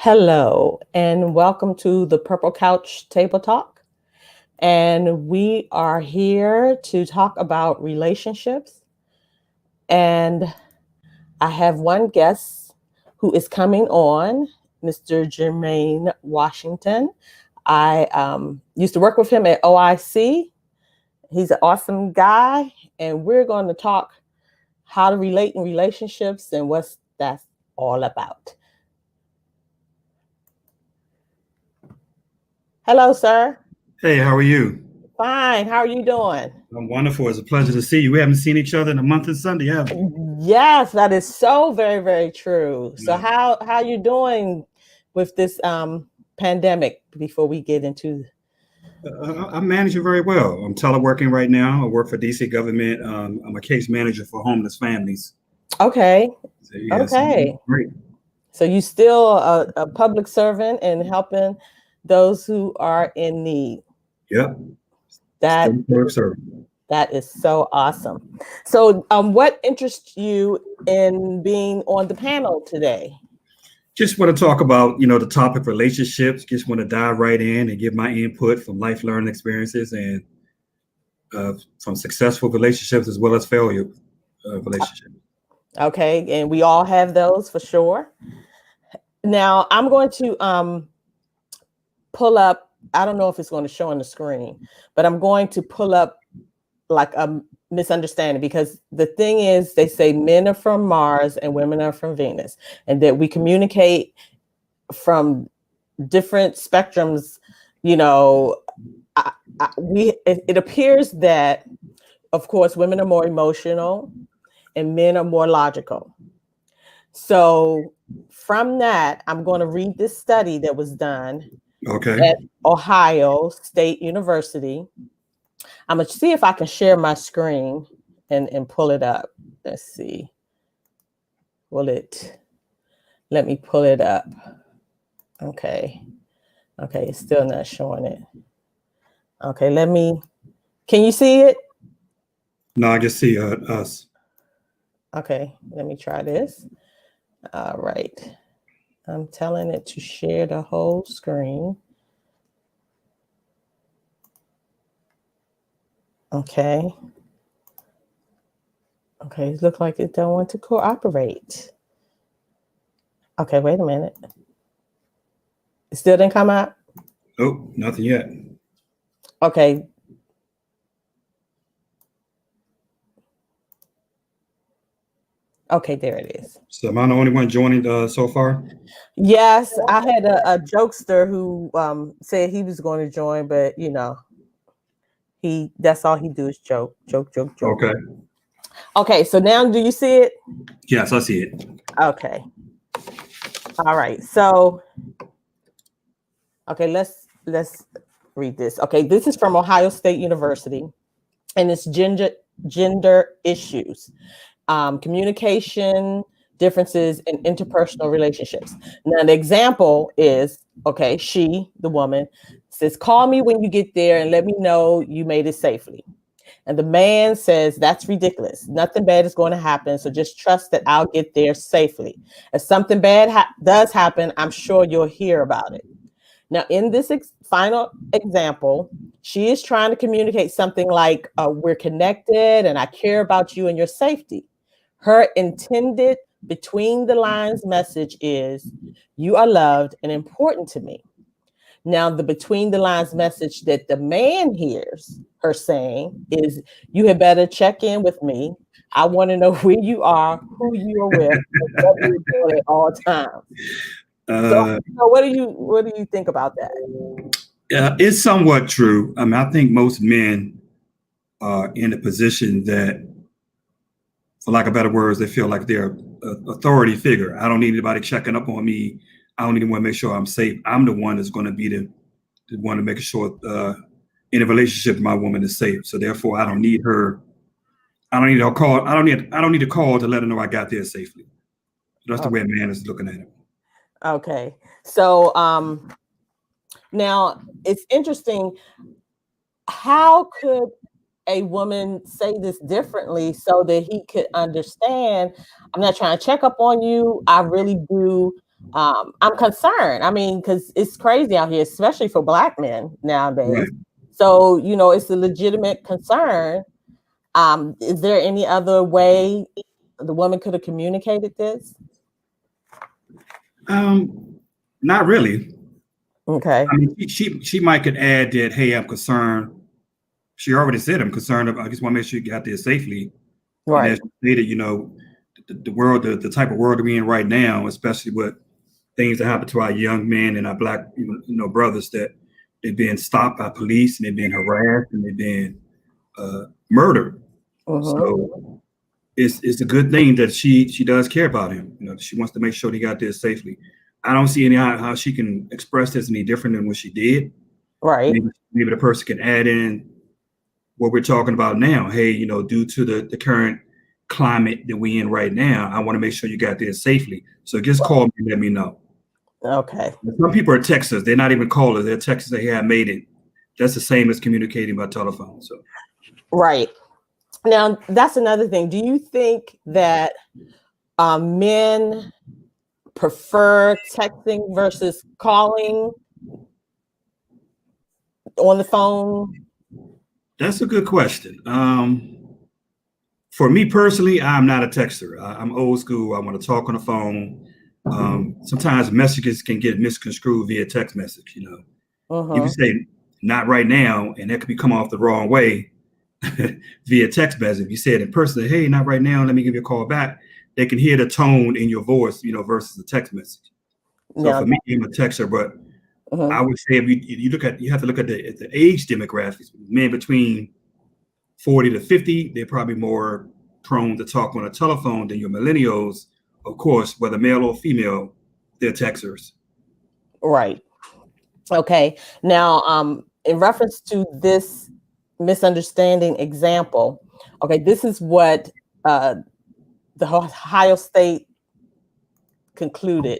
Hello, and welcome to the Purple Couch Table Talk. And we are here to talk about relationships. And I have one guest who is coming on, Mr. Jermaine Washington. I used to work with him at OIC. He's an awesome guy, and we're going to talk how to relate in relationships and what's that's all about. Hello, sir. Hey, how are you? Fine. How are you doing? I'm wonderful. It's a pleasure to see you. We haven't seen each other in a month and Sunday, have we? Yes, that is so very, very true. So Yeah. how you doing with this pandemic before we get into I'm managing very well. I'm teleworking right now. I work for DC government. I'm a case manager for homeless families. okay. So, yes, Okay. great. So you still a public servant and helping those who are in need. Yep. That Still work, sir. that is so awesome. So what interests you in being on the panel today? Just want to talk about, the topic relationships. Just want to dive right in and give my input from life learning experiences and from successful relationships as well as failure relationships. Okay, and we all have those for sure. Now I'm going to pull up, I don't know if it's going to show on the screen, but I'm going to pull up like a misunderstanding because the thing is they say men are from Mars and women are from Venus and that we communicate from different spectrums, you know, it appears that of course women are more emotional and men are more logical. So from that, I'm going to read this study that was done Okay. at Ohio State University. I'm going to see if I can share my screen and pull it up. Let's see. Let me pull it up. Okay. Okay, it's still not showing it. Okay, can you see it? No, I can see us. Okay, let me try this. All right. I'm telling it to share the whole screen. Okay. Okay, it looks like it don't want to cooperate. Okay, wait a minute. It still didn't come out? Oh, nothing yet. Okay. Okay, there it is. So am I the only one joining so far? Yes, I had a jokester who said he was going to join, but that's all he do is joke. Okay. Okay, so now do you see it? Yes, I see it. Okay. All right. So okay, let's read this. Okay, this is from Ohio State University, and it's gender issues, communication differences in interpersonal relationships. Now, the example is okay, she, the woman, says, call me when you get there and let me know you made it safely. And the man says, that's ridiculous. Nothing bad is going to happen. So just trust that I'll get there safely. If something bad does happen, I'm sure you'll hear about it. Now, in this final example, she is trying to communicate something like, we're connected and I care about you and your safety. Her intended between the lines message is, you are loved and important to me. Now, the between the lines message that the man hears her saying is, you had better check in with me. I want to know where you are, who you are with, and what you're doing at all times. So what do you think about that? It's somewhat true. I mean, I think most men are in a position that, for lack of better words, they feel like they're an authority figure. I don't need anybody checking up on me. I don't even want to make sure I'm safe. I'm the one that's going to be the one to make sure in a relationship my woman is safe. So therefore, I don't need her. I don't need her call. I don't need a call to let her know I got there safely. That's the way a man is looking at it. Okay. So now it's interesting. How could a woman say this differently so that he could understand? I'm not trying to check up on you. I really do I'm concerned. I mean, because it's crazy out here, especially for Black men nowadays. Right. So, it's a legitimate concern. Is there any other way the woman could have communicated this? Not really. Okay. I mean, she might could add that, hey, I'm concerned. She already said I'm concerned. I just want to make sure you got there safely. Right. And as you stated, the world, the type of world we're in right now, especially with things that happen to our young men and our Black, brothers, that they're being stopped by police and they're being harassed and they're being murdered. So it's a good thing that she does care about him. She wants to make sure he got there safely. I don't see how she can express this any different than what she did. Right. Maybe the person can add in what we're talking about now. Hey, due to the current climate that we're in right now, I want to make sure you got there safely. So just call me and let me know. Okay. Some people are texters. They're not even callers. They're texters. They have made it. That's the same as communicating by telephone. So. Right. Now, that's another thing. Do you think that men prefer texting versus calling on the phone? That's a good question. For me personally, I'm not a texter. I'm old school. I want to talk on the phone. Sometimes messages can get misconstrued via text message. You can say not right now, and that could come off the wrong way via text message. If you say it in person, hey, not right now, let me give you a call back. They can hear the tone in your voice, versus the text message. So for me, I'm a texter, but I would say if you have to look at the age demographics. Men between 40 to 50, they're probably more prone to talk on a telephone than your millennials. Of course, whether male or female, they're texters. Right. Okay. Now, in reference to this misunderstanding example, okay, this is what the Ohio State concluded.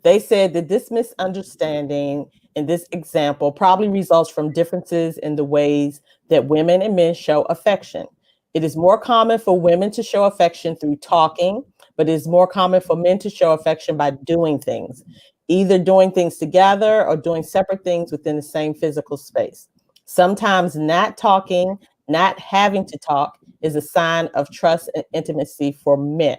They said that this misunderstanding in this example probably results from differences in the ways that women and men show affection. It is more common for women to show affection through talking, but it is more common for men to show affection by doing things, either doing things together or doing separate things within the same physical space. Sometimes not talking, not having to talk, is a sign of trust and intimacy for men.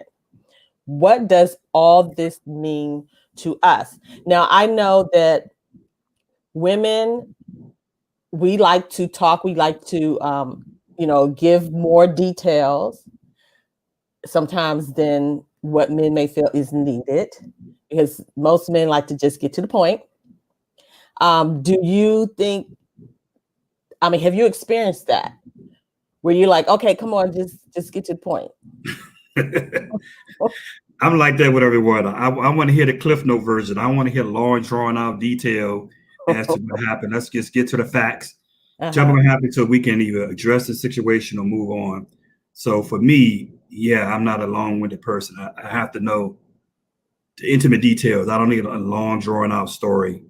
What does all this mean to us? Now, I know that women, we like to talk, we like to, give more details sometimes than what men may feel is needed, because most men like to just get to the point. Do you think, have you experienced that? Where you're like, okay, come on, just get to the point. I'm like that with everyone. I want to hear the Cliff Note version. I want to hear long, drawn out detail as to what happened. Let's just get to the facts. Tell me what happened so we can either address the situation or move on. So for me, yeah, I'm not a long-winded person. I have to know the intimate details. I don't need a long, drawn out story.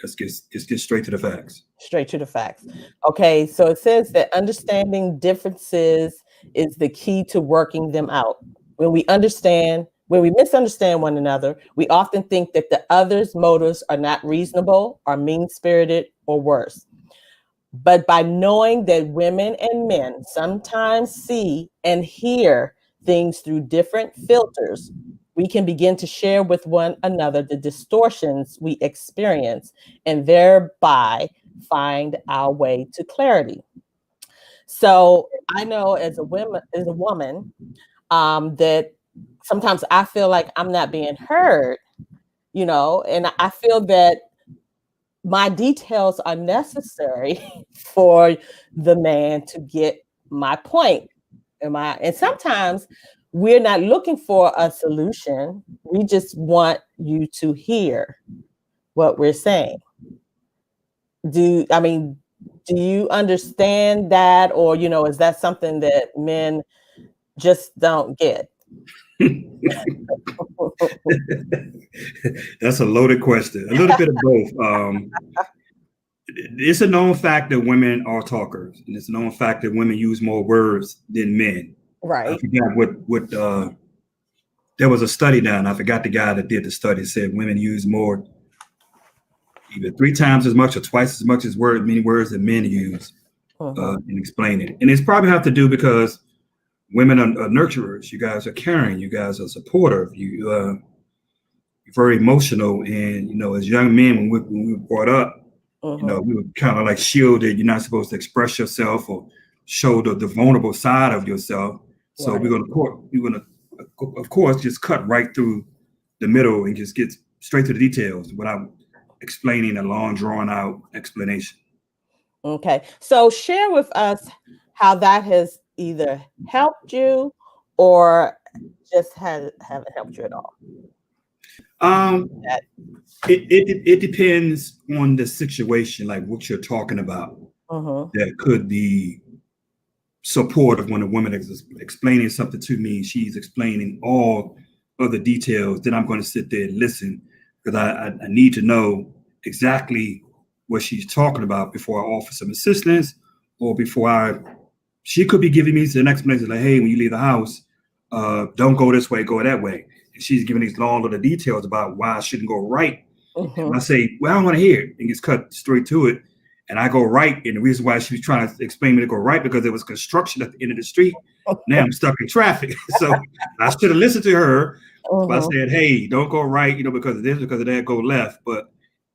Let's get straight to the facts. Straight to the facts. Okay, so it says that understanding differences is the key to working them out. When we misunderstand one another, we often think that the other's motives are not reasonable, or mean-spirited, or worse. But by knowing that women and men sometimes see and hear things through different filters, we can begin to share with one another the distortions we experience and thereby find our way to clarity. So I know as a woman, that sometimes I feel like I'm not being heard, and I feel that my details are necessary for the man to get my point. And sometimes we're not looking for a solution. We just want you to hear what we're saying. Do you understand that? Or, is that something that men just don't get? That's a loaded question. A little bit of both. It's a known fact that women are talkers, and it's a known fact that women use more words than men. Right. I forgot what there was a study done. I forgot the guy that did the study. Said women use more, either 3 times as much or twice as much as many words that men use in explaining it. And it's probably have to do because women are nurturers. You guys are caring. You guys are supportive. You're very emotional. And as young men, when we were brought up, we were kind of like shielded. You're not supposed to express yourself or show the vulnerable side of yourself. So we're gonna, of course, just cut right through the middle and just get straight to the details without explaining a long, drawn out explanation. Okay, so share with us how that has either helped you or just haven't helped you at all. It depends on the situation, like what you're talking about. That could be supportive when a woman is explaining something to me. She's explaining all of the details. Then I'm going to sit there and listen because I need to know exactly what she's talking about before I offer some assistance or she could be giving me an explanation like, hey, when you leave the house, don't go this way, go that way. And she's giving these long little details about why I shouldn't go right. And I say, well, I don't want to hear it. And gets cut straight to it. And I go right. And the reason why she was trying to explain me to go right, because there was construction at the end of the street. Now I'm stuck in traffic. So I should have listened to her. But I said, hey, don't go right, because of this, because of that, go left. But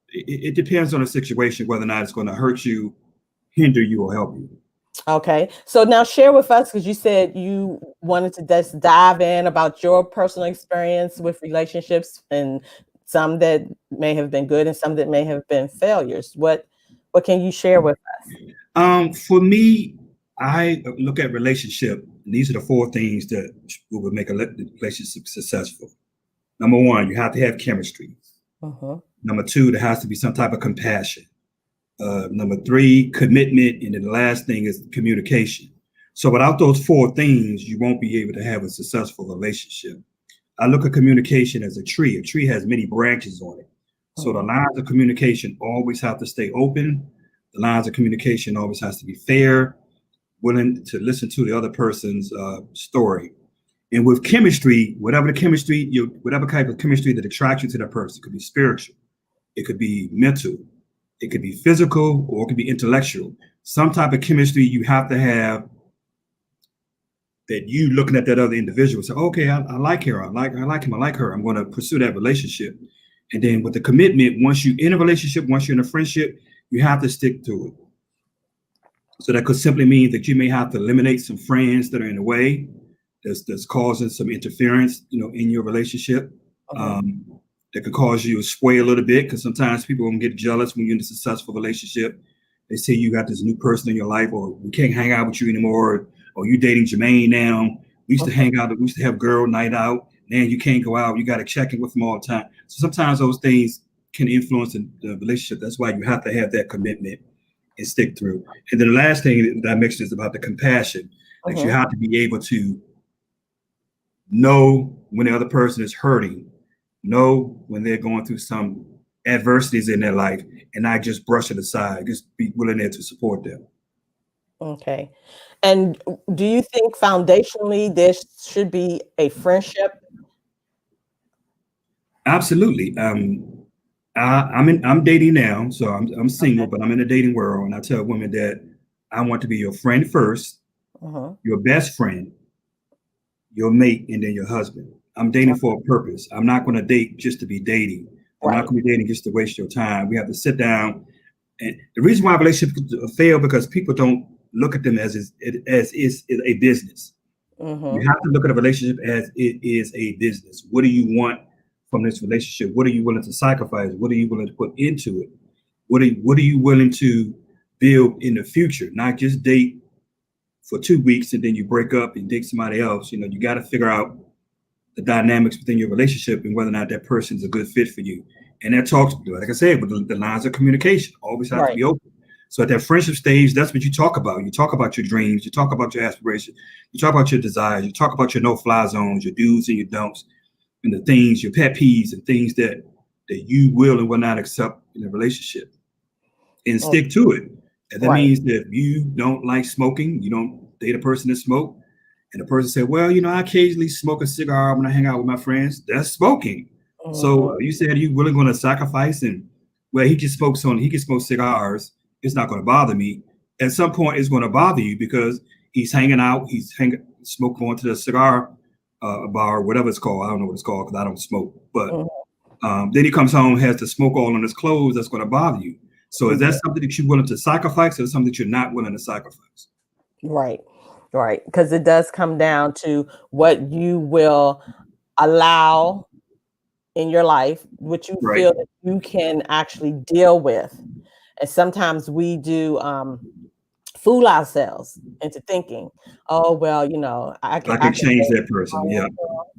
it depends on the situation, whether or not it's going to hurt you, hinder you, or help you. Okay. So now share with us, because you said you wanted to just dive in about your personal experience with relationships, and some that may have been good and some that may have been failures. What can you share with us? For me, I look at relationship. And these are the 4 things that would make a relationship successful. Number 1, you have to have chemistry. Number 2, there has to be some type of compassion. Number 3, commitment. And then the last thing is communication. So without those 4 things, you won't be able to have a successful relationship. I look at communication as a tree. A tree has many branches on it. So the lines of communication always have to stay open. The lines of communication always has to be fair, willing to listen to the other person's story. And with chemistry, whatever type of chemistry that attracts you to that person, it could be spiritual, it could be mental, it could be physical, or it could be intellectual. Some type of chemistry you have to have that you looking at that other individual say, okay, I like her, I like him, I like her. I'm going to pursue that relationship. And then with the commitment, once you're in a relationship, once you're in a friendship, you have to stick to it. So that could simply mean that you may have to eliminate some friends that are in the way, that's causing some interference, in your relationship. That could cause you to sway a little bit, because sometimes people will get jealous when you're in a successful relationship. They say you got this new person in your life, or we can't hang out with you anymore, or you dating Jermaine now. We used to hang out, we used to have girl night out. Now you can't go out. You got to check in with them all the time. So sometimes those things can influence the relationship. That's why you have to have that commitment and stick through. And then the last thing that I mentioned is about the compassion. That you have to be able to know when the other person is hurting, know when they're going through some adversities in their life, and not just brush it aside. Just be willing there to support them. Okay. And do you think foundationally there should be a friendship? Absolutely. I'm dating now, so I'm single, but I'm in the dating world, and I tell women that I want to be your friend first, your best friend, your mate, and then your husband. I'm dating for a purpose. I'm not going to date just to be dating. I'm not going to be dating just to waste your time. We have to sit down. And the reason why relationships fail, because people don't look at them as is a business. You have to look at a relationship as it is a business. What do you want from this relationship? What are you willing to sacrifice? What are you willing to put into it? What are you willing to build in the future? Not just date for 2 weeks and then you break up and date somebody else. You got to figure out the dynamics within your relationship and whether or not that person is a good fit for you. And that talks, like I said, with the lines of communication always have to be open. So at that friendship stage, that's what you talk about. You talk about your dreams. You talk about your aspirations. You talk about your desires. You talk about your no-fly zones, your do's and your don'ts, and the things, your pet peeves and things that you will and will not accept in a relationship, and stick to it. And that means that if you don't like smoking, you don't date a person that smoke. And the person said, well, I occasionally smoke a cigar when I hang out with my friends. That's smoking. So you said you really going to sacrifice, and well, he can smoke cigars. It's not going to bother me. At some point, it's going to bother you because he's hanging out. Going to the cigar bar, whatever it's called. I don't know what it's called because I don't smoke. But then he comes home, has the smoke all on his clothes. That's going to bother you. So is that something that you're willing to sacrifice, or something that you're not willing to sacrifice? Right. Because it does come down to what you will allow in your life, what you feel that you can actually deal with. And sometimes we do fool ourselves into thinking, oh, well, I can change that person. Yeah.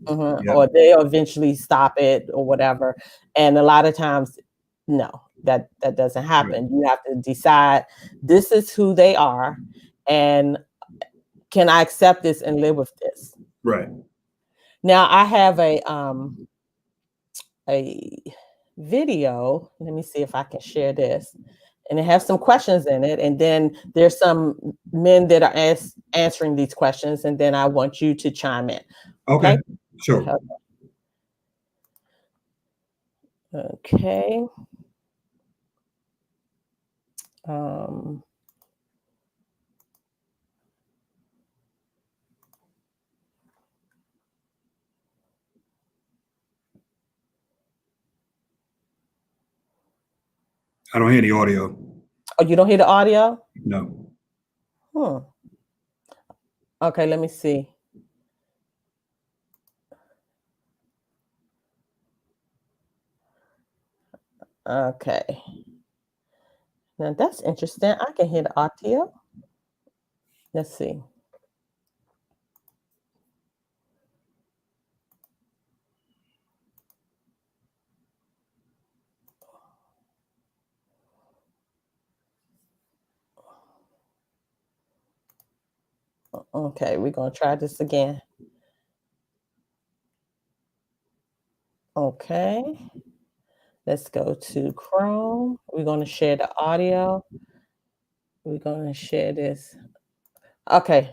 Or they'll eventually stop it or whatever. And a lot of times, no, that doesn't happen. You have to decide, this is who they are, and can I accept this and live with this? Right. Now I have a video. Let me see if I can share this. And it has some questions in it. And then there's some men that are answering these questions. And then I want you to chime in. Okay. Sure. Okay. I don't hear the audio. Oh, you don't hear the audio? No. Okay, let me see. Okay. Now that's interesting. I can hear the audio. Let's see. Okay, we're going to try this again. Okay. Let's go to Chrome. We're going to share the audio. We're going to share this. Okay.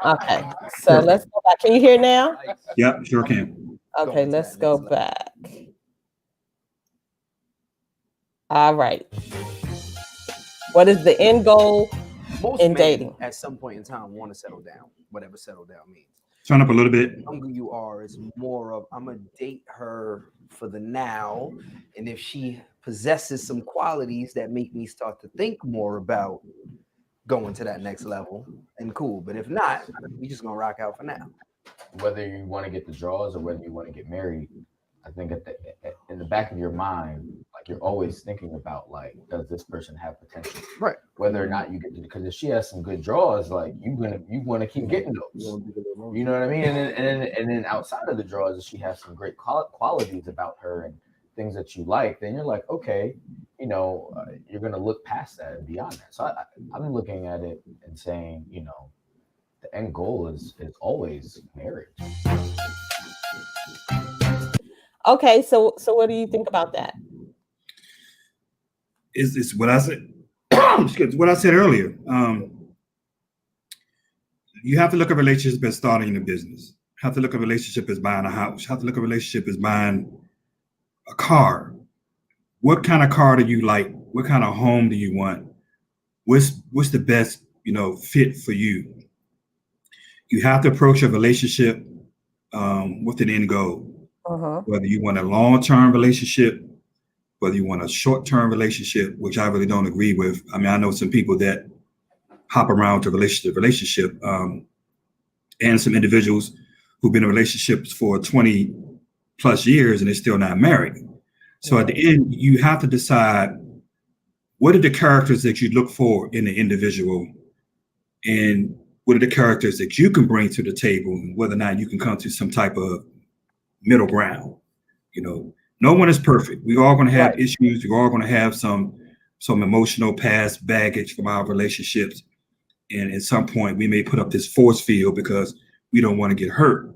Okay. So let's go back. Can you hear now? Yep, sure can. Okay, let's go back. All right. What is the end goal in dating? At some point in time, want to settle down, whatever settle down means. Turn up a little bit. Younger you are, it's more of, I'm gonna date her for the now, and if she possesses some qualities that make me start to think more about going to that next level, and cool. But if not, we just gonna rock out for now. Whether you want to get the draws or whether you want to get married, I think in the back of your mind, like you're always thinking about, like, does this person have potential? Right. Whether or not you get to, because if she has some good draws, like you want to keep getting those. You know what I mean? And then outside of the draws, if she has some great qualities about her and things that you like, then you're like, okay, you're gonna look past that and beyond that. So I'm looking at it and saying, the end goal is always marriage. Okay, so what do you think about that? It's what I said. What I said earlier. You have to look at a relationship as starting a business. You have to look at a relationship as buying a house. You have to look at a relationship as buying a car. What kind of car do you like? What kind of home do you want? What's the best, fit for you? You have to approach a relationship with an end goal. Whether you want a long-term relationship, whether you want a short-term relationship, which I really don't agree with. I mean, I know some people that hop around to relationship, and some individuals who've been in relationships for 20 plus years and they're still not married. So at the end, you have to decide, what are the characters that you look for in the individual, and what are the characters that you can bring to the table, and whether or not you can come to some type of middle ground. No one is perfect. We're all going to have issues. We're all going to have some emotional past baggage from our relationships. And at some point we may put up this force field because we don't want to get hurt.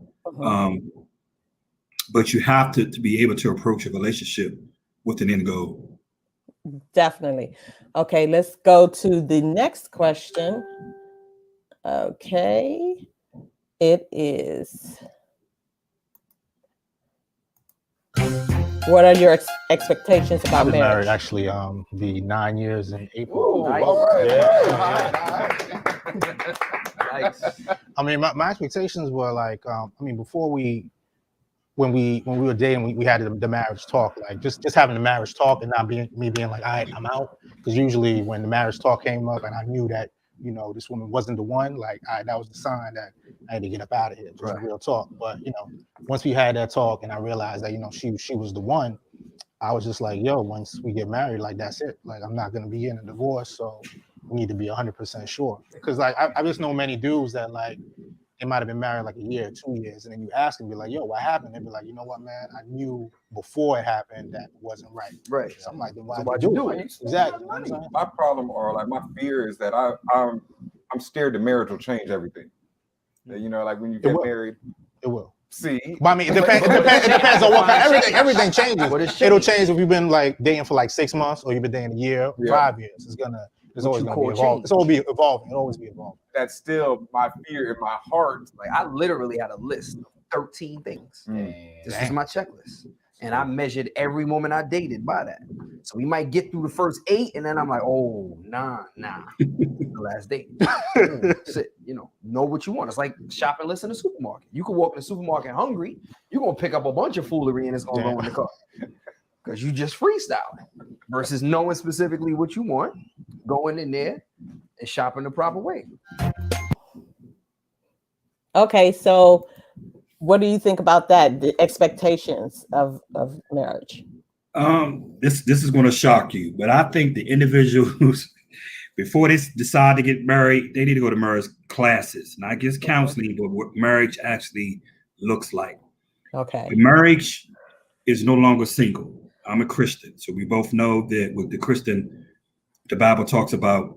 But you have to be able to approach a relationship with an end goal. Definitely. Okay, let's go to the next question. Okay. It is. What are your expectations about I've been marriage? married actually be 9 years in April. Ooh, Nice. all right. Yeah. Nice. I mean, my expectations were like, before when we were dating, we had the marriage talk, like just having the marriage talk and not being like, all right, I'm out. Because usually when the marriage talk came up and I knew that, you know, this woman wasn't the one, like, all right, that was the sign that I had to get up out of here. Just Right. real talk. But, you know, once we had that talk and I realized that, you know, she was the one, I was just like, yo, once we get married, like, that's it. Like, I'm not going to be in a divorce. So we need to be 100% sure. Because, like, I just know many dudes that, like, they might have been married like a year, 2 years. And then you ask them, be like, yo, what happened? They'd be like, you know what, man? I knew before it happened that it wasn't right. Right. So I'm like, then why So did why'd you you do do it? it? Exactly. You know what I'm saying? My problem, or like my fear, is that I'm scared the marriage will change everything. You know, like when you It get will. married. It will. See, But I mean, it depends on what kind. Everything changes. What is It'll change? change if you've been like dating for like 6 months or you've been dating a year, Yeah. 5 years. It's What always you gonna call be evolving. change. It's always be evolving. It'll always be evolving. that's still my fear in my heart. Like I literally had a list of 13 things. This was my checklist. And I measured every woman I dated by that. So we might get through the first 8, and then I'm like, oh, nah. The last date. That's it. You know what you want. It's like shopping list in the supermarket. You can walk in the supermarket hungry. You're gonna pick up a bunch of foolery and it's gonna go in the car. Because you just freestyling. Versus knowing specifically what you want, going in there and shopping the proper way. Okay, so what do you think about that? The expectations of marriage. This is going to shock you, but I think the individuals before they decide to get married, they need to go to marriage classes, not just counseling, but what marriage actually looks like. Okay. Marriage is no longer single. I'm a Christian, so we both know that with the Christian, the Bible talks about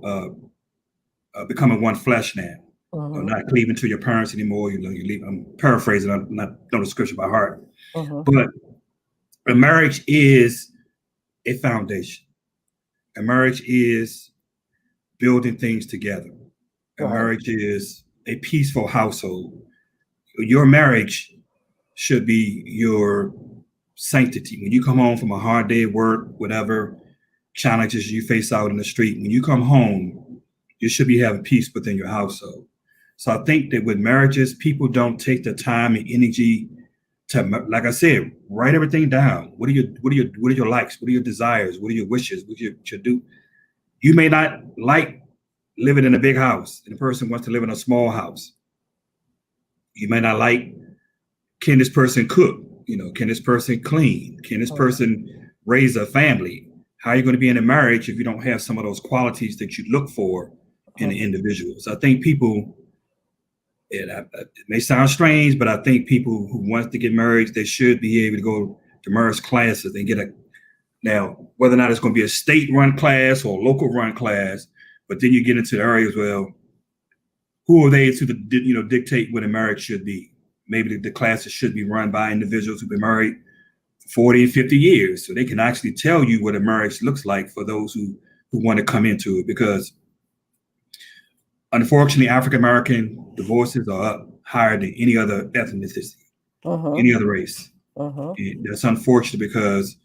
becoming one flesh now. Mhm. Not cleaving to your parents anymore. You leave. I'm paraphrasing. I'm not know the scripture by heart, Mhm. but a marriage is a foundation. A marriage is building things together. A Right. marriage is a peaceful household. Your marriage should be your sanctity. When you come home from a hard day at work, whatever challenges you face out in the street, when you come home, you should be having peace within your household. So I think that with marriages, people don't take the time and energy to, like I said, write everything down. What are your likes? What are your desires? What are your wishes? What you should do? You may not like living in a big house, and the person wants to live in a small house. You may not like, can this person cook? You know, can this person clean? Can this person raise a family? How are you going to be in a marriage if you don't have some of those qualities that you look for in the individuals? I think people, it may sound strange, but I think people who want to get married, they should be able to go to marriage classes and get now, whether or not it's going to be a state-run class or a local-run class, but then you get into the areas, well, who are they to dictate what a marriage should be? Maybe the classes should be run by individuals who've been married for 40 and 50 years, so they can actually tell you what a marriage looks like for those who want to come into it. Because unfortunately, African-American divorces are up higher than any other ethnicity, any other race. And that's unfortunate because,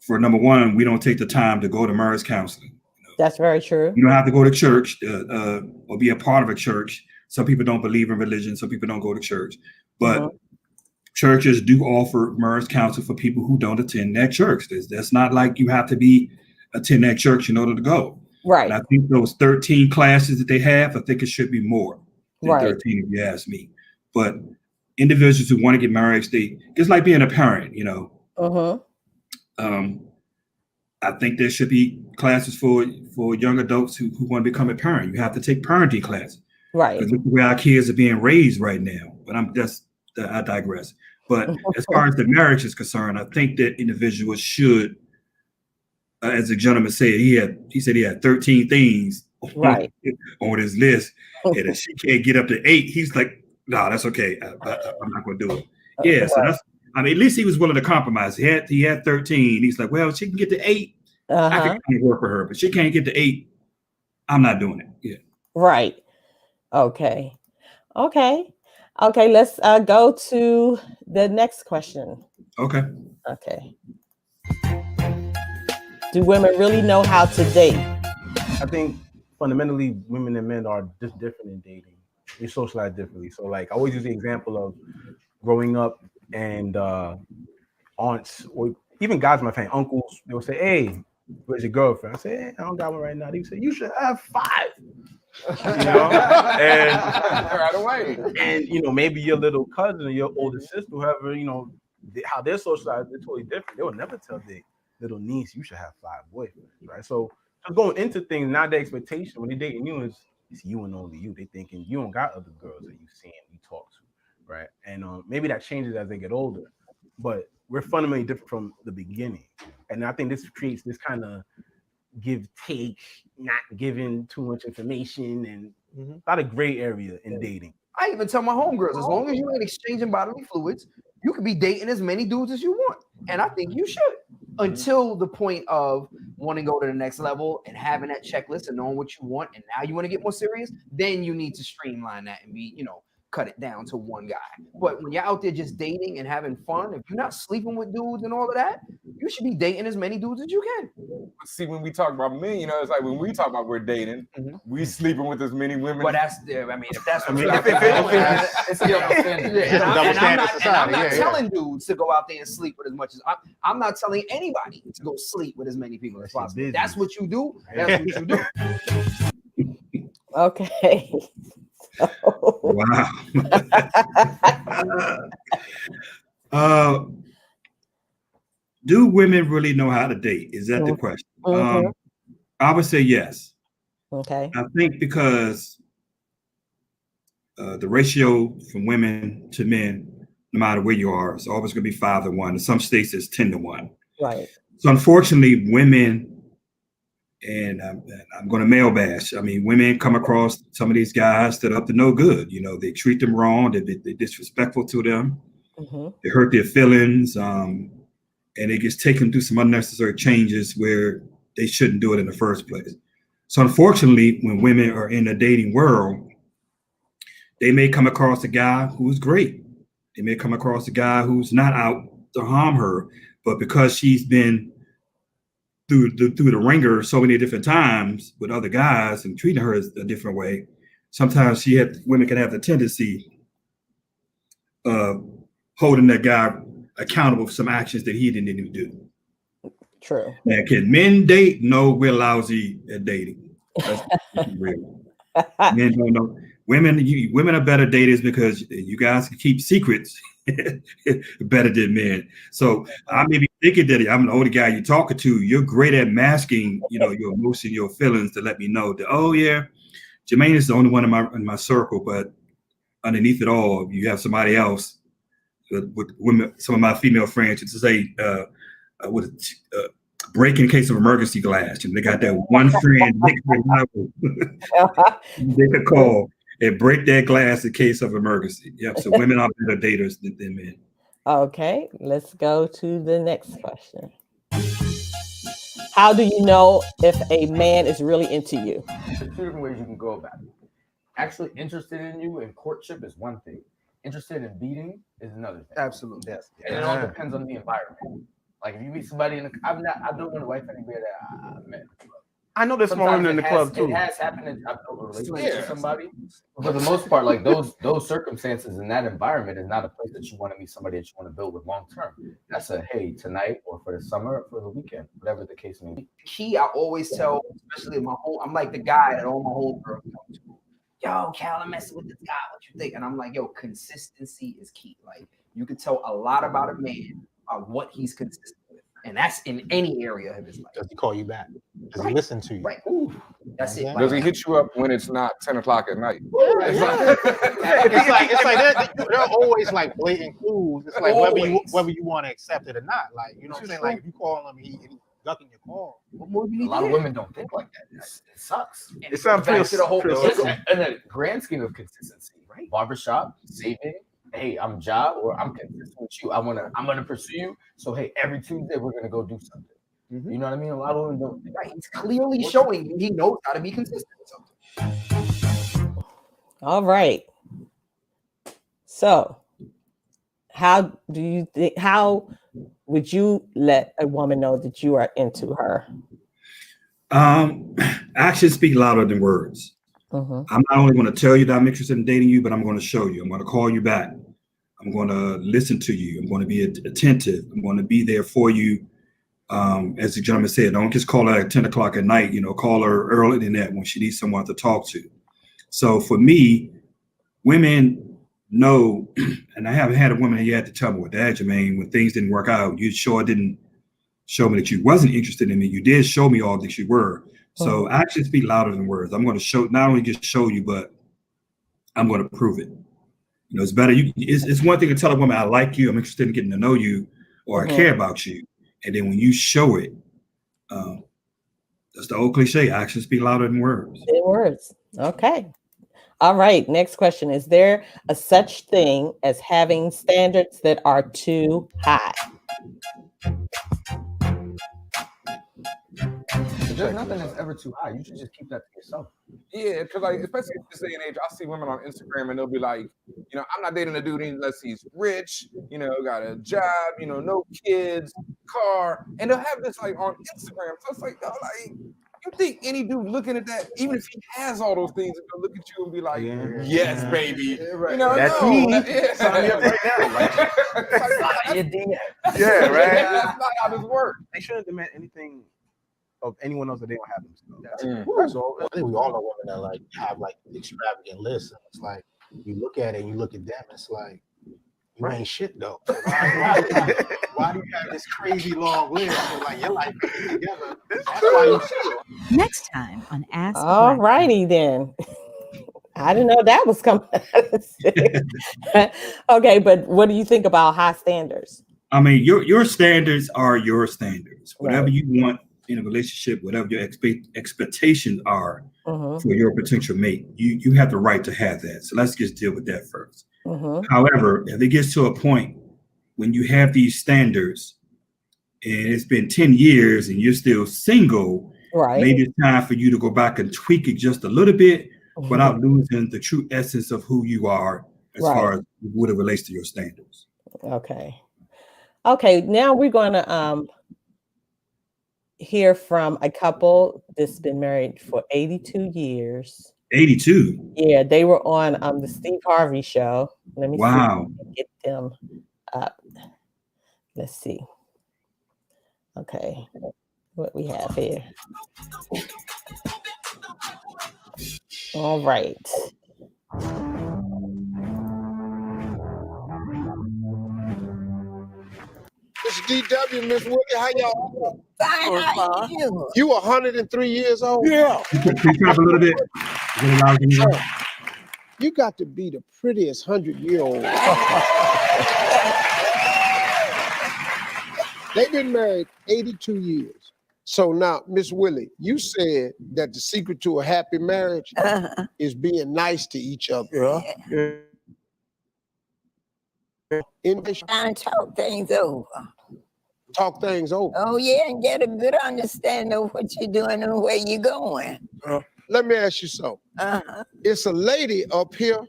for number one, we don't take the time to go to marriage counseling. That's very true. You don't have to go to church or be a part of a church. Some people don't believe in religion. Some people don't go to church. But churches do offer marriage counsel for people who don't attend that church. That's not like you have to attend that church in order to go. Right. And I think those 13 classes that they have, I think it should be more than 13 if you ask me. But individuals who want to get married, it's like being a parent, you know. I think there should be classes for young adults who want to become a parent. You have to take parenting classes. Right. Look at the way our kids are being raised right now. But I digress. But as far as the marriage is concerned, I think that individuals should, as the gentleman said, he said he had 13 things on his list. And if she can't get up to 8, he's like, no, that's okay. I'm not going to do it. Yeah, so that's, I mean, at least he was willing to compromise. He had 13. He's like, well, she can get to 8. I can work for her, but she can't get to 8. I'm not doing it. Yeah. Right. Okay. Okay. Okay. Let's go to the next question. Okay. Okay. Do women really know how to date? I think fundamentally women and men are just different in dating. We socialize differently. So like I always use the example of growing up and aunts or even guys in my family, uncles, they will say, "Hey, where's your girlfriend?" I say, "Hey, I don't got one right now." They would say, "You should have 5." You know, and Right away. and you know, maybe your little cousin or your older sister, whoever, you know, how they're socialized, they're totally different. They will never tell their little niece, "You should have 5 boyfriends," right? So just going into things, now the expectation when they're dating you is it's you and only you. They thinking you don't got other girls that you see and you talk to, right? And maybe that changes as they get older, but we're fundamentally different from the beginning. And I think this creates this kind of give take, not giving too much information, and a lot of gray area in dating. I even tell my homegirls, as long as you ain't exchanging bodily fluids, you could be dating as many dudes as you want. And I think you should. Until the point of wanting to go to the next level and having that checklist and knowing what you want, and now you want to get more serious, then you need to streamline that and be, you know, cut it down to one guy. But when you're out there just dating and having fun, if you're not sleeping with dudes and all of that, you should be dating as many dudes as you can. See, when we talk about men, you know, it's like when we talk about we're dating, we sleeping with as many women. But that's the, I mean, if that's what It's a double standard. and double I'm standard not, society, and I'm not yeah. telling dudes to go out there and sleep with as much as I'm not telling anybody to go sleep with as many people as That's my possible. business. That's what you do. That's what you do. Okay. Wow. Do women really know how to date? Is that the question? Mhm. I would say yes. Okay. I think because the ratio from women to men, no matter where you are, is always going to be 5 to 1. In some states, it's 10 to 1. Right. So unfortunately, women, and I'm going to male bash. I mean, women come across some of these guys that are up to no good. You know, they treat them wrong. They're disrespectful to them. They hurt their feelings. And they just take them through some unnecessary changes where they shouldn't do it in the first place. So unfortunately, when women are in the dating world, they may come across a guy who's great. They may come across a guy who's not out to harm her, but because she's been through the ringer so many different times with other guys and treating her a different way, sometimes women can have the tendency of holding that guy accountable for some actions that he didn't even do. True. Now, can men date? No, we're lousy at dating. That's real. Men don't know. Women are better daters because you guys can keep secrets better than men. So I may be thinking that I'm the only guy you're talking to. You're great at masking, you know, your emotions, your feelings to let me know that, oh yeah, Jermaine is the only one in my circle, but underneath it all, you have somebody else with women, some of my female friends to say, break in case of emergency glass. And they got that one friend they could call and break that glass in case of emergency. Yep. So women are better daters than men. Okay, let's go to the next question. How do you know if a man is really into you? There's 2 different ways you can go about it. Actually interested in you in courtship is one thing. Interested in beating is another thing. Absolutely. Yes. And it all depends on the environment. Like if you meet somebody I don't want to wife anybody that I met. I know there's more women in the club too. It has happened. I've built a relationship with somebody. But for the most part, like those circumstances in that environment is not a place that you want to meet somebody that you want to build with long term. That's a hey tonight or for the summer or for the weekend, whatever the case may be. Key, I always tell, especially I'm like the guy that all my homegirls come to. Yo, Cal, I'm messing with this guy. What you think? And I'm like, yo, consistency is key. Like you can tell a lot about a man what he's consistent with, and that's in any area of his life. Does he call you back? Does he listen to you? Right. That's it. Does he hit you up when it's not 10 o'clock at night? It's like they're always like blatant clues. It's like whether you want to accept it or not. Like, you know what I'm saying? Like if you call him, he ducking your call. What more do you need? A lot of women don't think like that. It sucks. It sounds pretty And the grand scheme of consistency, right? Barbershop, saving. Hey, I'm job or I'm consistent with you. I'm gonna pursue you. So hey, every Tuesday we're gonna go do something. You know what I mean? A lot of women don't. Right. He's clearly showing he knows how to be consistent with something. All right. So, how do you think? How would you let a woman know that you are into her? Actions speak louder than words. Mhm. I'm not only going to tell you that I'm interested in dating you, but I'm going to show you. I'm going to call you back. I'm going to listen to you. I'm going to be attentive. I'm going to be there for you. As the gentleman said, don't just call her at 10 o'clock at night. Call her early than that when she needs someone to talk to. So for me, women know, and I haven't had a woman yet to tell me, well, Dad, Jermaine, when things didn't work out, you sure didn't show me that you wasn't interested in me. You did show me all that you were. So actions speak louder than words. I'm going to show, not only just show you, but I'm going to prove it. It's better. It's one thing to tell a woman, I like you, I'm interested in getting to know you, or I care about you. And then when you show it, that's the old cliche, actions speak louder than words. In words. Okay. All right. Next question. Is there a such thing as having standards that are too high? There's nothing that's ever too high. You should just keep that to yourself. Yeah, because like especially in this day and age, I see women on Instagram and they'll be like, I'm not dating a dude unless he's rich, got a job, no kids, car, and they'll have this like on Instagram. So it's like, you think any dude looking at that, even if he has all those things, will look at you and be like, yes, baby. Right. That's no, me. yeah. Sign me up right now. Yeah, right. That's not how this works. They shouldn't demand anything of anyone else that they don't have themselves. Mm. So I think we all know women that like have like extravagant lists. And it's like you look at it and you look at them, it's like you ain't shit though. Why do you have this crazy long list? And like your life ain't together. That's why you single. Next time on Ask All Black. righty then. I didn't know that was coming. Okay, but what do you think about high standards? I mean, your standards are your standards. Whatever Right. you want in a relationship, whatever your expectations are Mhm. for your potential mate, you have the right to have that. So let's just deal with that first. Mhm. However, if it gets to a point when you have these standards and it's been 10 years and you're still single, Right. maybe it's time for you to go back and tweak it just a little bit Mhm. without losing the true essence of who you are as Right. far as what it relates to your standards. Okay. Okay, now we're going to hear from a couple that's been married for 82 years. 82. Yeah, they were on the Steve Harvey show. Let me see if I Wow. can get them up. Let's see. Okay, what we have here. All right. Mr. DW, Miss Willie, how y'all? Fine, how you doing? You 103 years old? Yeah. Can you clap a little bit? Get it loud, can you hear? You got to be the prettiest 100-year-old. They've been married 82 years. So now, Miss Willie, you said that the secret to a happy marriage is being nice to each other. Yeah. Trying to talk things over. Talk things over. Oh, yeah, and get a good understanding of what you're doing and where you're going. Let me ask you something. Uh-huh. It's a lady up here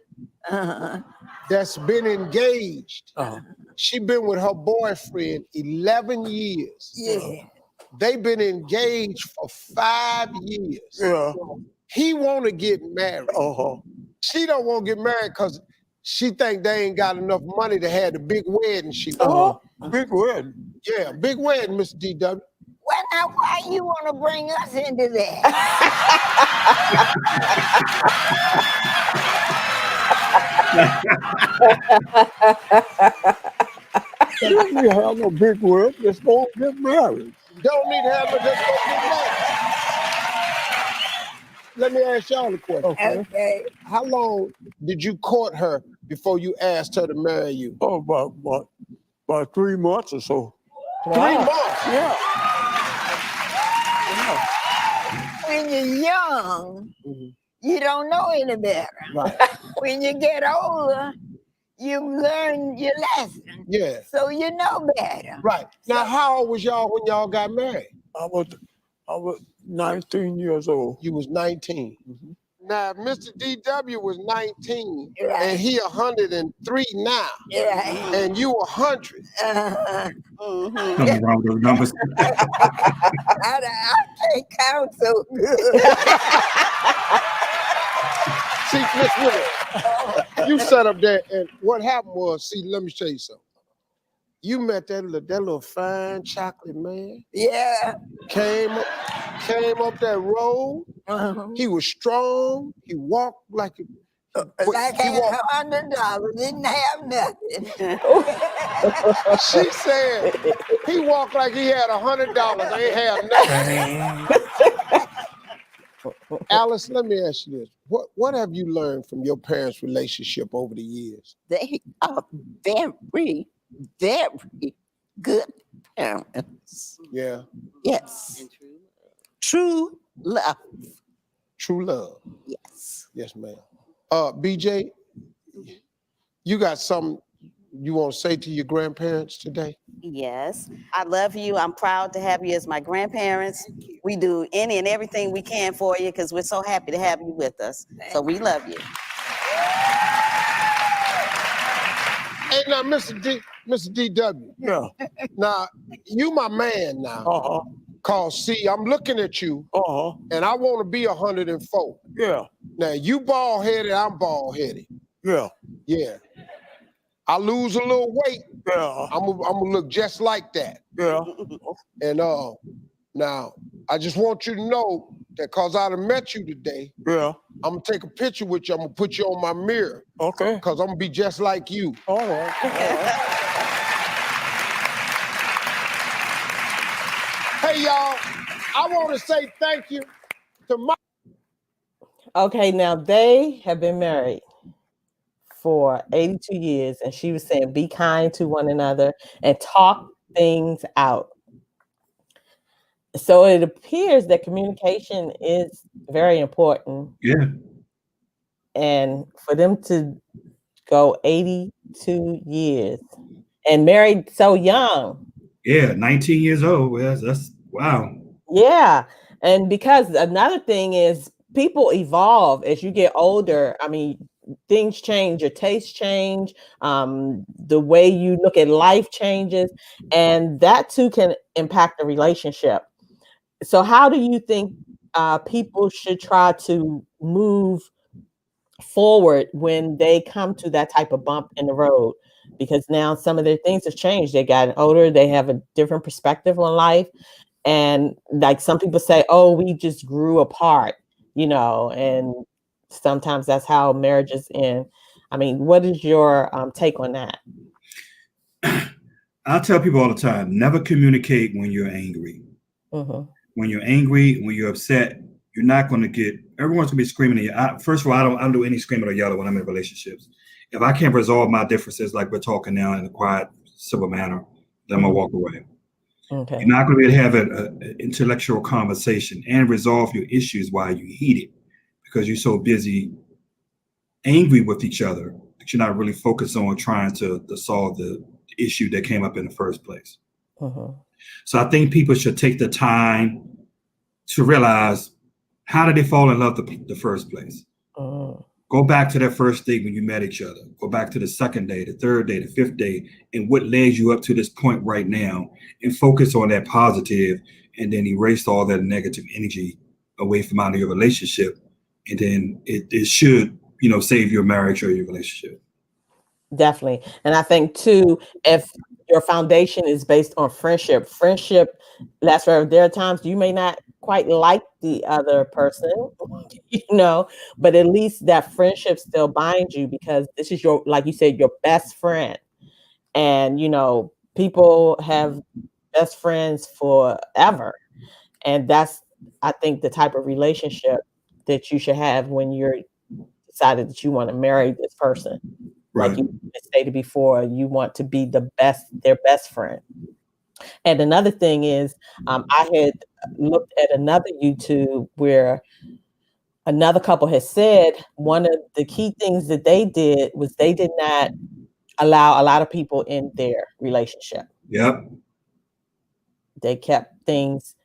Uh-huh. that's been engaged. Uh-huh. She been with her boyfriend 11 years. Yeah. They've been engaged for 5 years. Yeah. He want to get married. She don't want to get married because she think they ain't got enough money to have the big wedding she want. Big wedding. Yeah, big wedding, Mr. DW. Well, now, why you want to bring us into that? Don't need to have no big wedding. Just go and get married. Don't need to have no just go get married. Let me ask y'all a question. Okay. How long did you court her before you asked her to marry you? Oh, about 3 months or so. 3 months. Yeah. When you're young, you don't know any better. Right. When you get older, you learn your lesson. Yeah. So you know better. Right. Now, how old was y'all when y'all got married? I was 19 years old. You was 19. Now, if Mr. DW was 19 Right. and he 103 now, Right. and you 100. Something wrong with those numbers. I can't count so good. See, Miss Willie, you sat up there, and what happened was, see, let me show you something. You met that little fine chocolate man. Yeah. Came up that road. He was strong. He walked like Like I had $100, didn't have nothing. she said he walked like he had $100, ain't have nothing. Alice, let me ask you this. What have you learned from your parents' relationship over the years? They are very, very good parents. Yeah. Yes. True love. True love. Yes. Yes, ma'am. BJ, you got something you want to say to your grandparents today? Yes, I love you. I'm proud to have you as my grandparents. We do any and everything we can for you because we're so happy to have you with us. So we love you. Hey, now, Mr. DW. Yeah. Now, you my man now. Cause see, I'm looking at you, and I want to be 104. Yeah. Now, you bald-headed, I'm bald-headed. Yeah. Yeah. I lose a little weight, Yeah. I'm gonna look just like that. Yeah. And now, I just want you to know that cause I done met you today, Yeah. I'm gonna take a picture with you. I'm gonna put you on my mirror. Okay. Cause I'm gonna be just like you. All right. Hey, y'all, I want to say thank you to my. Okay, now they have been married for 82 years, and she was saying, be kind to one another and talk things out. So it appears that communication is very important. Yeah. And for them to go 82 years and married so young. Yeah, 19 years old. Well, that's wow. Yeah. And because another thing is people evolve as you get older. I mean, things change, your tastes change, the way you look at life changes, and that too can impact a relationship. So how do you think people should try to move forward when they come to that type of bump in the road? Because now some of their things have changed. They got older, they have a different perspective on life. And like some people say, oh, we just grew apart, and sometimes that's how marriages end. I mean, what is your take on that? I tell people all the time, never communicate when you're angry. Mm-hmm. When you're angry, when you're upset, you're not going to get, everyone's going to be screaming at you. First of all, I don't do any screaming or yelling when I'm in relationships. If I can't resolve my differences like we're talking now in a quiet, civil manner, then I'm going to walk away. Okay. You're not going to be able to have an intellectual conversation and resolve your issues while you heat it because you're so busy angry with each other that you're not really focused on trying to solve the issue that came up in the first place. Mm-hmm. So I think people should take the time to realize, how did they fall in love the first place? Mm. Go back to that first date when you met each other. Go back to the second day, the third day, the fifth day, and what led you up to this point right now, and focus on that positive, and then erase all that negative energy away from out of your relationship. And then it should, save your marriage or your relationship. Definitely. And I think too, if your foundation is based on friendship lasts forever. There are times you may not quite like the other person, but at least that friendship still binds you because this is like you said, your best friend. And, people have best friends forever. And that's, I think, the type of relationship that you should have when you're decided that you want to marry this person. Right. Like you stated before, you want to be their best friend. And another thing is, I had looked at another YouTube where another couple has said one of the key things that they did was they did not allow a lot of people in their relationship. Yep. They kept things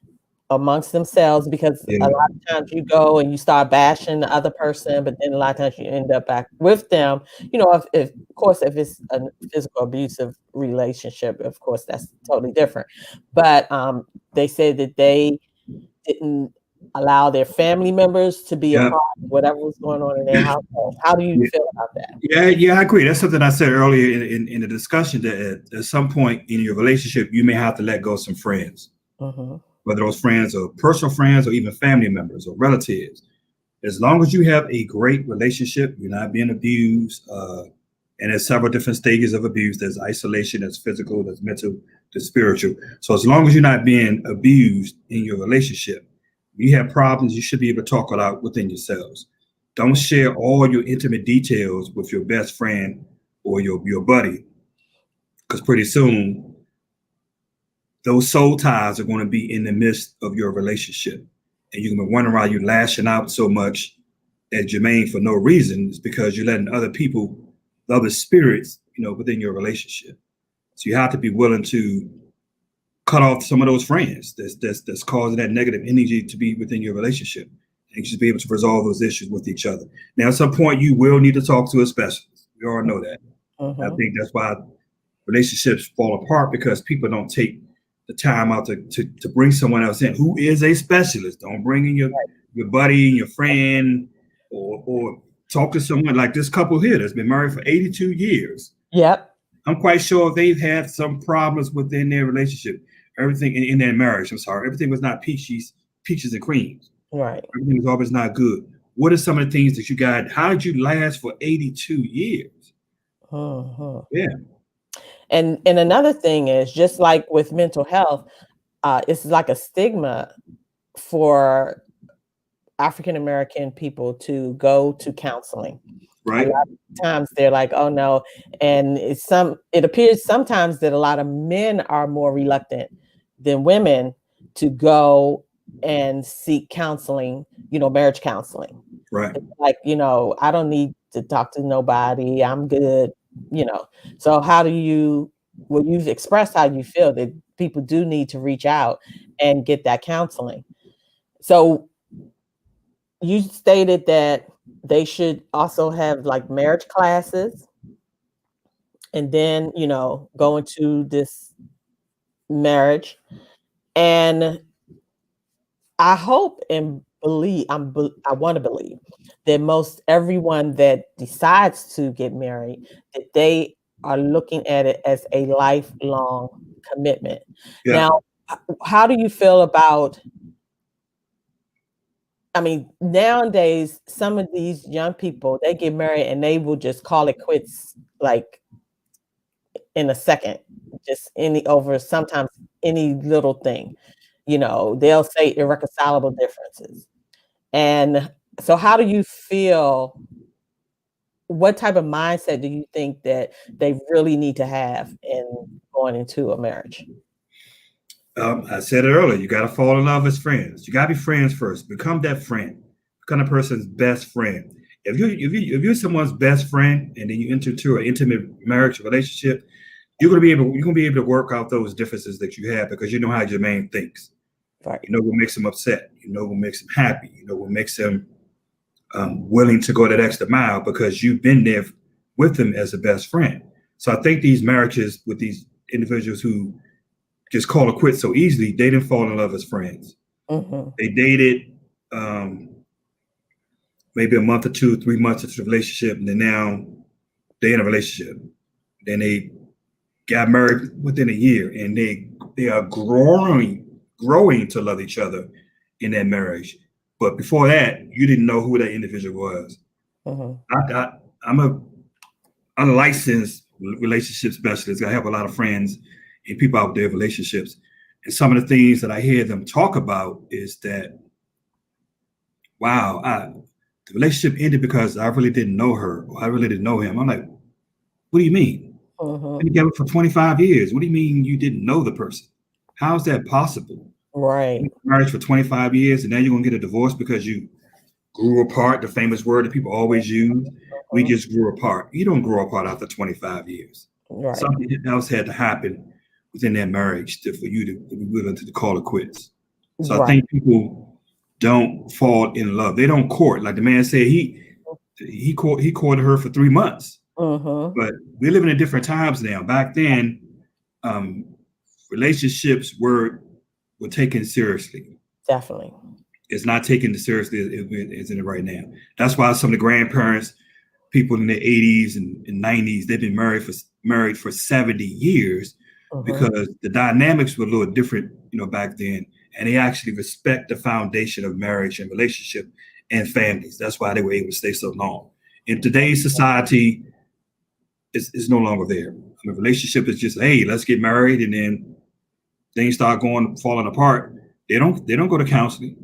amongst themselves, because Yeah. a lot of times you go and you start bashing the other person, but then a lot of times you end up back with them. You know, if of course, if it's a physical abusive relationship, of course, that's totally different. But they said that they didn't allow their family members to be a Yeah. part of whatever was going on in their household. How do you Yeah. feel about that? Yeah, I agree. That's something I said earlier in the discussion, that at some point in your relationship, you may have to let go of some friends, whether those friends are personal friends or even family members or relatives. As long as you have a great relationship, you're not being abused. And there's several different stages of abuse. There's isolation, there's physical, there's mental, there's spiritual. So as long as you're not being abused in your relationship, you have problems, you should be able to talk it out within yourselves. Don't share all your intimate details with your best friend or your buddy, because pretty soon those soul ties are going to be in the midst of your relationship. And you're going to wonder why you're lashing out so much at Jermaine for no reason. It's because you're letting other people, the other spirits, within your relationship. So you have to be willing to cut off some of those friends that's causing that negative energy to be within your relationship. And you should be able to resolve those issues with each other. Now, at some point, you will need to talk to a specialist. We all know that. I think that's why relationships fall apart, because people don't take the time out to bring someone else in who is a specialist. Don't bring in your buddy and your friend, or talk to someone like this couple here that's been married for 82 years. Yep. I'm quite sure they've had some problems within their relationship. Everything in their marriage, everything was not peaches and creams. Right. Everything was always not good. What are some of the things that you got? How did you last for 82 years? Yeah. And another thing is, just like with mental health, it's like a stigma for African American people to go to counseling. Right. A lot of times they're like, oh no. And it appears sometimes that a lot of men are more reluctant than women to go and seek counseling, marriage counseling. Right. It's like, I don't need to talk to nobody. I'm good, So how do you've expressed how you feel that people do need to reach out and get that counseling. So you stated that they should also have like marriage classes, and then, go into this marriage. And I hope and believe, I want to believe that most everyone that decides to get married, that they are looking at it as a lifelong commitment. Yeah. Now, how do you feel about, nowadays, some of these young people, they get married and they will just call it quits, like in a second, just sometimes any little thing, they'll say irreconcilable differences. And so how do you feel? What type of mindset do you think that they really need to have in going into a marriage? I said it earlier, you got to fall in love as friends. You got to be friends first. Become that friend. Become a person's best friend. If you're someone's best friend and then you enter into an intimate marriage relationship, you're gonna be able to work out those differences that you have, because you know how Jermaine thinks. Right. You know what makes him upset. You know what makes him happy. You know what makes him willing to go that extra mile, because you've been there with him as a best friend. So I think these marriages with these individuals who just call it quits so easily, they didn't fall in love as friends. They dated maybe a month or 2, 3 months into the relationship, and then now they're in a relationship. Then they got married within a year, and they are growing to love each other in that marriage. But before that, you didn't know who that individual was. I'm a licensed relationship specialist. I help a lot of friends and people out there with relationships. And some of the things that I hear them talk about is that, wow, the relationship ended because I really didn't know her, or I really didn't know him. I'm like, what do you mean? Been together for 25 years. What do you mean you didn't know the person? How is that possible? Right. Marriage for 25 years, and now you're gonna get a divorce because you grew apart, the famous word that people always use. We just grew apart. You don't grow apart after 25 years. Right. Something else had to happen within that marriage for you to be willing to call it quits. So I Right. think people don't fall in love. They don't court. Like the man said, he courted her for 3 months. Mm-hmm. But we're living in different times now. Back then, relationships were taken seriously. Definitely. It's not taken as seriously as it is in it right now. That's why some of the grandparents, people in the 80s and 90s, they've been married for 70 years because the dynamics were a little different, back then. And they actually respect the foundation of marriage and relationship and families. That's why they were able to stay so long. In today's society, it's no longer there. I mean, relationship is just, hey, let's get married, and then things start falling apart. They don't go to counseling.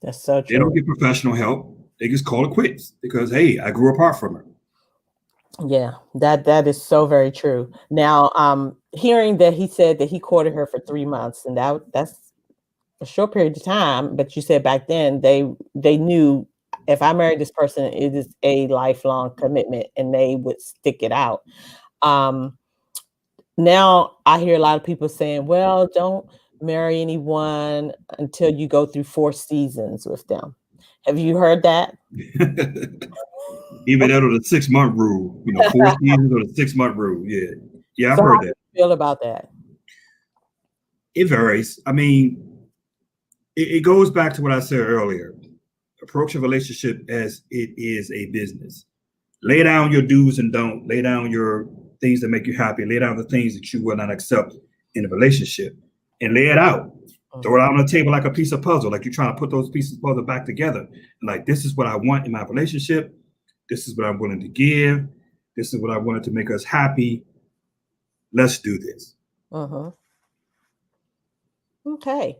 That's so true. They don't get professional help. They just call it quits because, hey, I grew apart from her. Yeah, that is so very true. Now, hearing that he said that he courted her for 3 months, and that's a short period of time, but you said back then they knew if I married this person, it is a lifelong commitment, and they would stick it out. Now I hear a lot of people saying, well, don't marry anyone until you go through 4 seasons with them. Have you heard that? Even that or the 6-month rule, 4 seasons or the 6-month rule. Yeah, I've So heard how that. do you feel about that? It varies. I mean, it goes back to what I said earlier. Approach a relationship as it is a business. Lay down your do's and don't. Lay down your things that make you happy. Lay down the things that you will not accept in a relationship, and lay it out. Throw it out on the table like a piece of puzzle, like you're trying to put those pieces of puzzle back together. Like, this is what I want in my relationship. This is what I'm willing to give. This is what I wanted to make us happy. Let's do this. Okay.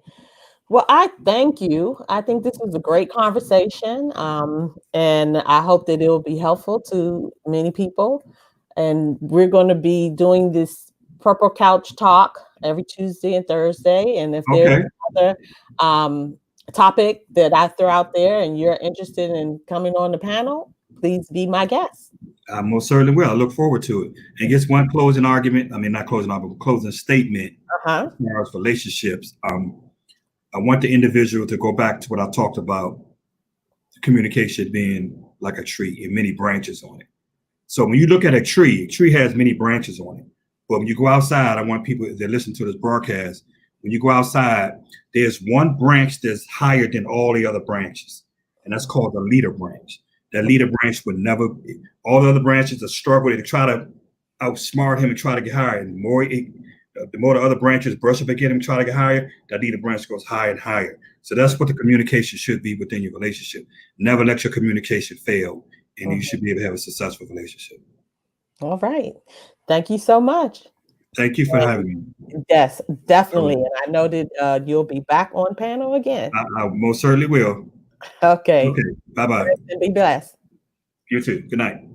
Well, I thank you. I think this was a great conversation, and I hope that it will be helpful to many people. And we're going to be doing this Purple Couch Talk every Tuesday and Thursday. And if there's another topic that I throw out there and you're interested in coming on the panel, please be my guest. I most certainly will. I look forward to it. And just one closing argument. I mean, not closing argument, but closing statement as far as relationships. I want the individual to go back to what I talked about, communication being like a tree and many branches on it. So when you look at a tree has many branches on it. But when you go outside, I want people that listen to this broadcast, when you go outside, there's one branch that's higher than all the other branches. And that's called the leader branch. That leader branch would never, all the other branches are struggle to try to outsmart him and try to get higher. And the more the other branches brush up against him, try to get higher, that leader branch goes higher and higher. So that's what the communication should be within your relationship. Never let your communication fail, and you should be able to have a successful relationship. All right. Thank you so much. Thank you for having me. Yes, definitely. And I know that you'll be back on panel again. I most certainly will. Okay. Okay. Bye-bye. Be blessed. You too. Good night.